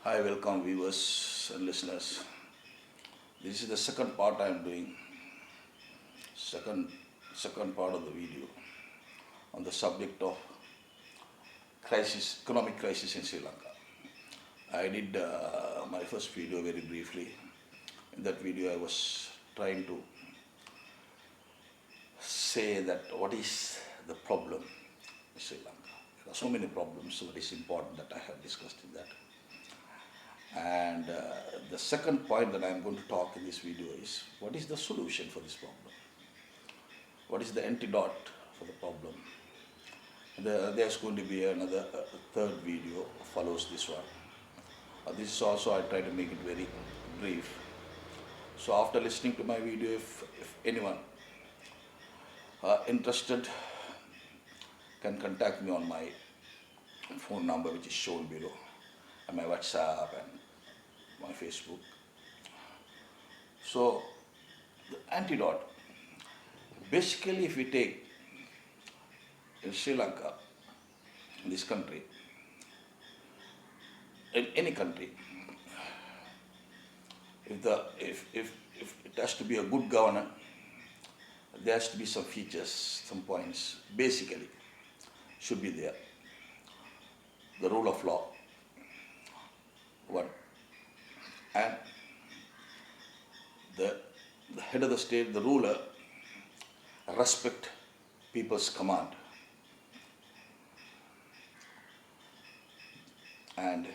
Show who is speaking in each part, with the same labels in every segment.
Speaker 1: Hi, welcome viewers and listeners. This is the second part I am doing, second second part of the video on the subject of economic crisis in Sri Lanka. I did my first video very briefly. In that video, I was trying to say that what is the problem in Sri Lanka. There are so many problems, so it is important that I have discussed in that. And the second point that I am going to talk in this video is what is the solution for this problem? What is the antidote for the problem? There's going to be another third video follows this one. This is also I try to make it very brief. So after listening to my video, if anyone interested can contact me on my phone number which is shown below, and my WhatsApp and my Facebook. So the antidote, basically if we take in Sri Lanka, in this country, in any country, if it has to be a good governor, there has to be some features, some points, basically should be there. The rule of law, one, and the head of the state, the ruler, respect people's command. And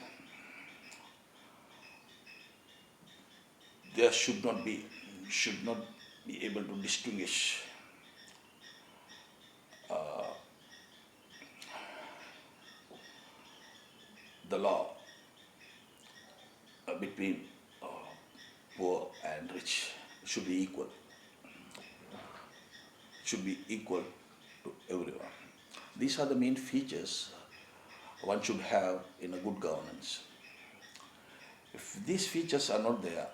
Speaker 1: there should not be able to distinguish the law between poor and rich. It should be equal. It should be equal to everyone. These are the main features one should have in a good governance. If these features are not there,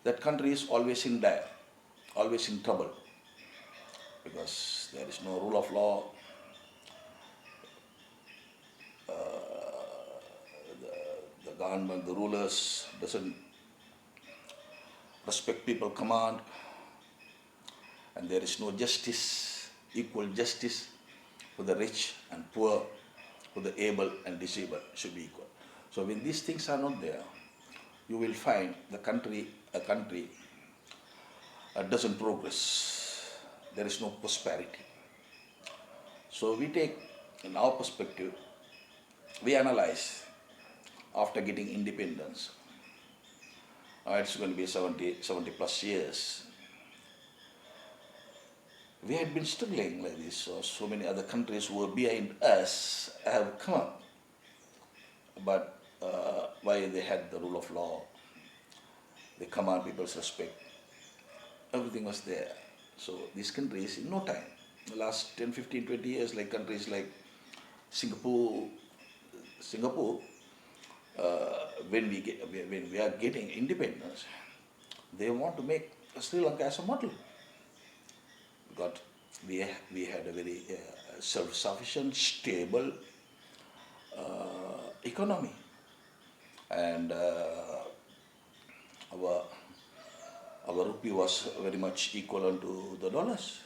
Speaker 1: that country is always in dire, always in trouble, because there is no rule of law. The government, the rulers doesn't respect people command, and there is no justice, equal justice for the rich and poor, for the able and disabled should be equal. So when these things are not there, you will find a country doesn't progress. There is no prosperity. So we take, in our perspective, we analyze after getting independence. It's going to be 70 plus years. We had been struggling like this. So many other countries who were behind us have come up. But why they had the rule of law, they command people's respect, everything was there. So these countries, in no time, the last 10, 15, 20 years, like countries like Singapore, when we are getting independence, they want to make Sri Lanka as a model. Because we had a very self-sufficient, stable economy, and our rupee was very much equivalent to the dollars.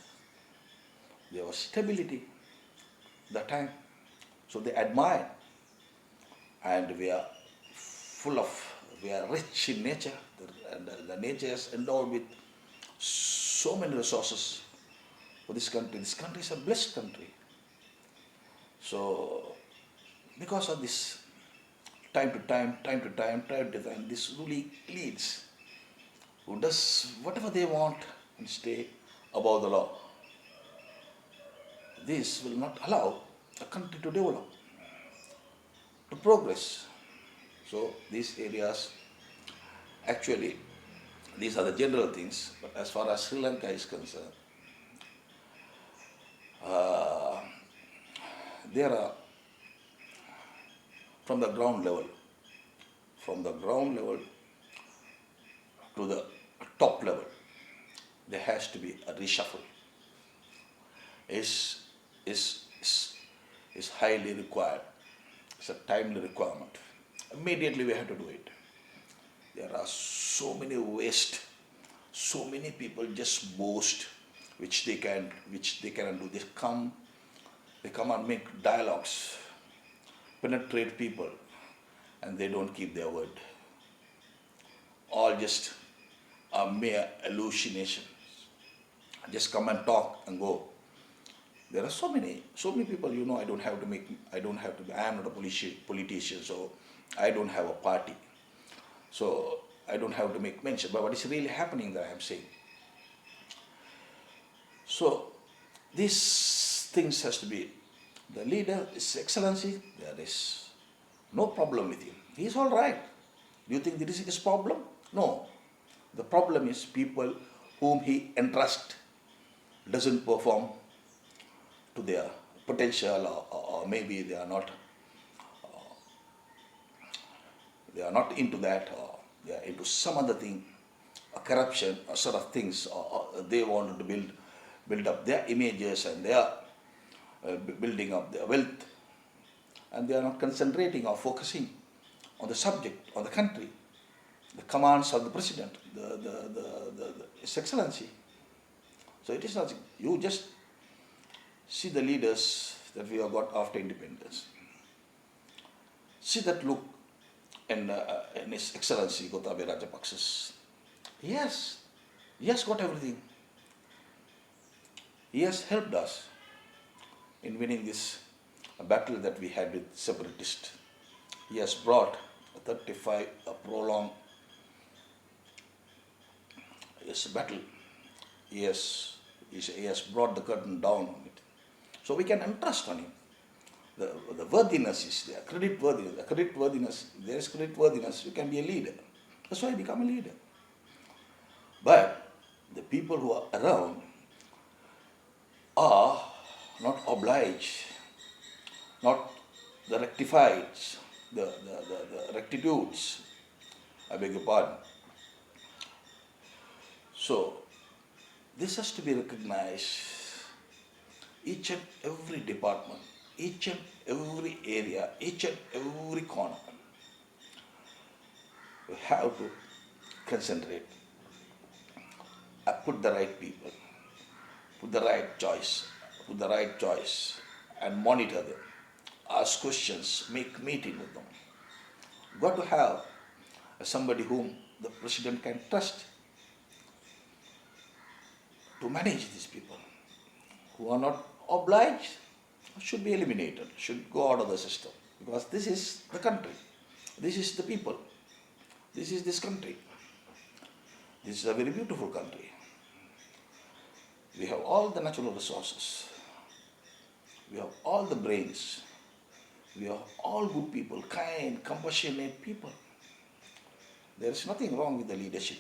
Speaker 1: There was stability that time, so they admired, and we are rich in nature, and the nature is endowed with so many resources for this country. This country is a blessed country. So because of this, time to time, this ruling elites who does whatever they want and stay above the law. This will not allow a country to develop, to progress. So these areas, actually, these are the general things, but as far as Sri Lanka is concerned, there are, from the ground level to the top level, there has to be a reshuffle. Is highly required. It's a timely requirement. Immediately we have to do it. There are so many waste, so many people just boast, which they cannot do. They come and make dialogues, penetrate people, and they don't keep their word. All just a mere hallucination. Just come and talk and go. There are so many people. I don't have to. I am not a politician, so I don't have a party. So I don't have to make mention. But what is really happening that I am saying. So these things has to be. The leader, His Excellency, there is no problem with him. He is all right. Do you think this is his problem? No. The problem is people whom he entrusts doesn't perform to their potential, or maybe they are not into that, or they are into some other thing, a corruption or sort of things, or they want to build up their images, and they are building up their wealth, and they are not concentrating or focusing on the subject, on the country, the commands of the president, His Excellency. So it is not, you just see the leaders that we have got after independence. See that look in His Excellency Gotabaya Rajapaksa's. Yes, he has got everything. He has helped us in winning this battle that we had with separatists. He has brought a prolonged battle. He has brought the curtain down on it. So we can entrust on him. The worthiness is there, creditworthiness. If there is creditworthiness, you can be a leader. That's why I become a leader. But the people who are around are not obliged, not the rectifieds, the rectitudes. I beg your pardon. So this has to be recognized. Each and every department, each and every area, each and every corner. We have to concentrate, put the right people, put the right choice, and monitor them, ask questions, make meeting with them. Got to have somebody whom the president can trust to manage these people. Who are not obliged should be eliminated, should go out of the system. Because this is the country, this is the people, this is this country. This is a very beautiful country. We have all the natural resources. We have all the brains. We are all good people, kind, compassionate people. There is nothing wrong with the leadership.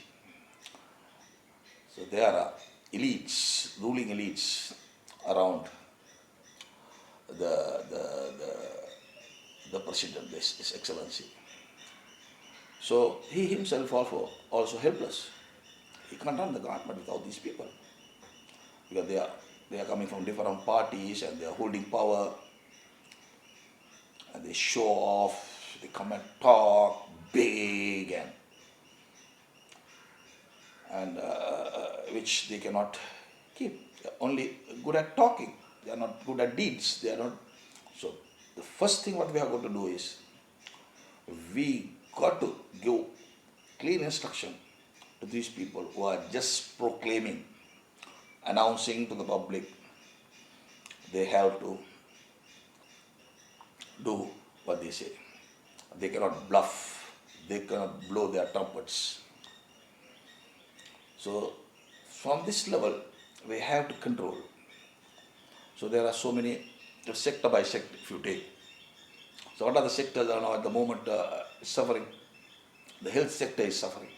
Speaker 1: So there are elites, ruling elites around the president, His Excellency. So he himself also helpless. He can't run the government without these people, because they are coming from different parties and they are holding power, and they show off, they come and talk big, and which they cannot keep. They are only good at talking. They are not good at deeds. They are not. So the first thing what we have got to do is we got to give clean instruction to these people who are just proclaiming, announcing to the public. They have to do what they say. They cannot bluff. They cannot blow their trumpets. So from this level, we have to control. So there are so many, sector by sector, if you take. So what are the sectors that are now at the moment suffering? The health sector is suffering.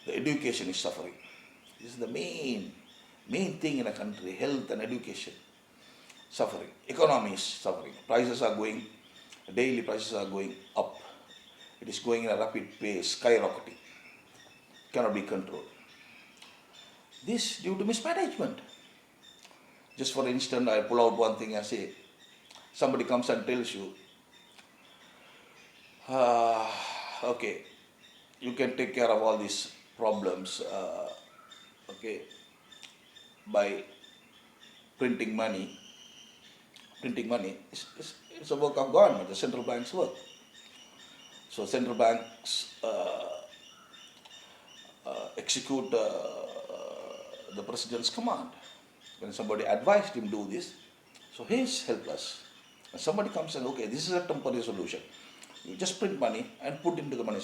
Speaker 1: The education is suffering. This is the main thing in a country, health and education. Suffering. Economy is suffering. Daily prices are going up. It is going in a rapid pace, skyrocketing. Cannot be controlled. This due to mismanagement. Just for instance, I pull out one thing and say, somebody comes and tells you, Uh, okay, you can take care of all these problems, okay, by printing money. Printing money is a work of government, the central bank's work. So central banks execute the president's command. When somebody advised him do this, so he is helpless. And somebody comes and, okay, this is a temporary solution. You just print money and put into the money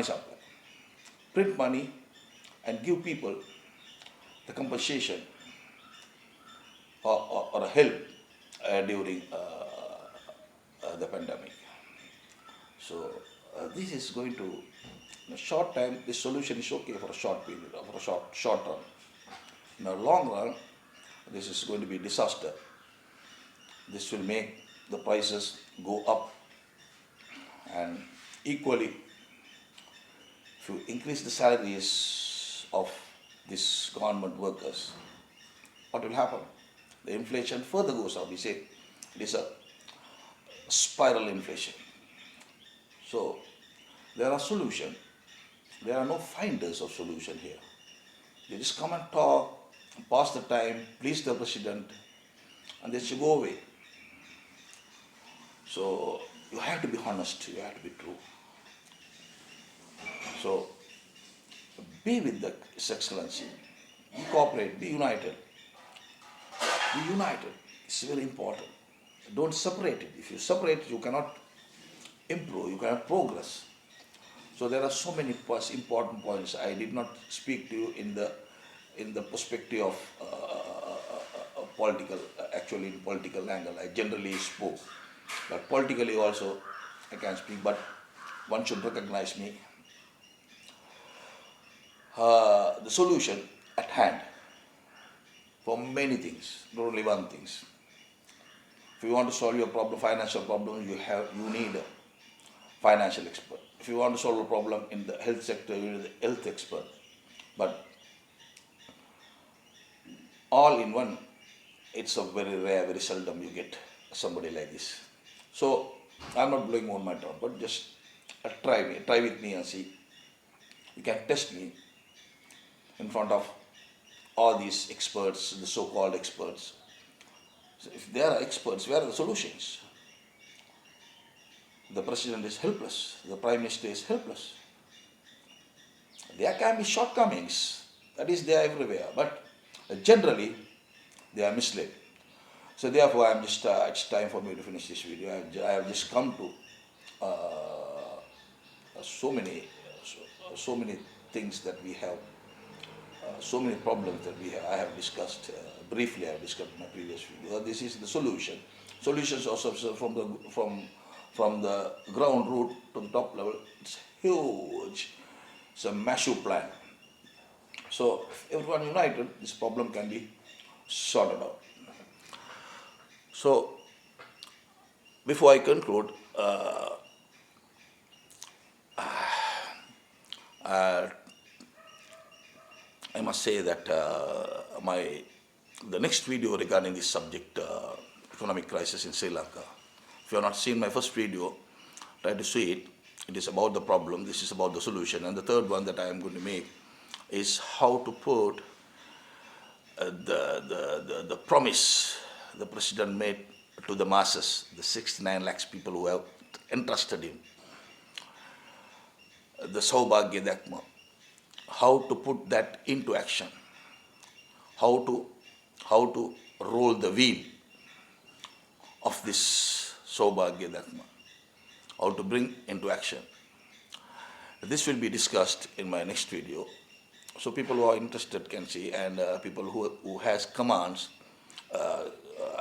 Speaker 1: supply. Print money and give people the compensation or a help during the pandemic. So this is going to, in a short time, this solution is okay for a short period, for a short run. In a long run, this is going to be a disaster. This will make the prices go up, and equally, if you increase the salaries of these government workers, what will happen? The inflation further goes up. We say it is a spiral inflation. So there are solutions. There are no finders of solution here. They just come and talk, pass the time, please the president, and they should go away. So you have to be honest, you have to be true. So be with the His Excellency, be cooperate, be united. Be united. It's very important. Don't separate it. If you separate, you cannot improve, you cannot progress. So there are so many important points. I did not speak to you in the perspective of political, actually in political angle. I generally spoke, but politically also I can speak. But one should recognize me. The solution at hand for many things, not only one things. If you want to solve your problem, financial problem, you need a financial expert. If you want to solve a problem in the health sector, you need a health expert. But all in one, it's a very rare, very seldom you get somebody like this. So I'm not blowing on my tongue, but just try with me and see. You can test me in front of all these experts, the so-called experts. So if they are experts, where are the solutions? The president is helpless. The prime minister is helpless. There can be shortcomings. That is there everywhere. But generally, they are misled. So therefore, I'm just, it's time for me to finish this video. I have just come to so many things that we have, so many problems that we have. I have discussed briefly. I have discussed in my previous video. This is the solution. Solutions also from the ground root to the top level. It's huge. It's a massive plan. So if everyone united, this problem can be sorted out. So before I conclude, I must say that the next video regarding this subject, economic crisis in Sri Lanka. If you have not seen my first video, try to see it. It is about the problem. This is about the solution. And the third one that I am going to make is how to put the promise the president made to the masses, the 69 lakhs people who have entrusted him, the Saubhagya Dakma, how to put that into action, how to roll the wheel of this Saubhagya Dakma, how to bring into action. This will be discussed in my next video. So people who are interested can see, and people who has commands,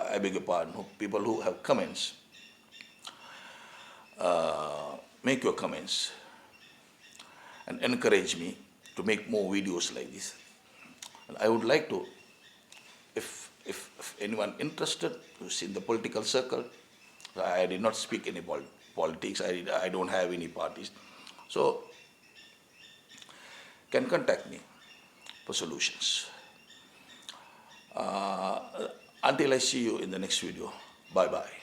Speaker 1: I beg your pardon, people who have comments, make your comments and encourage me to make more videos like this. And I would like to, if anyone interested, who's in the political circle, I did not speak any politics, I don't have any parties, so can contact me for solutions. Until I see you in the next video, bye-bye.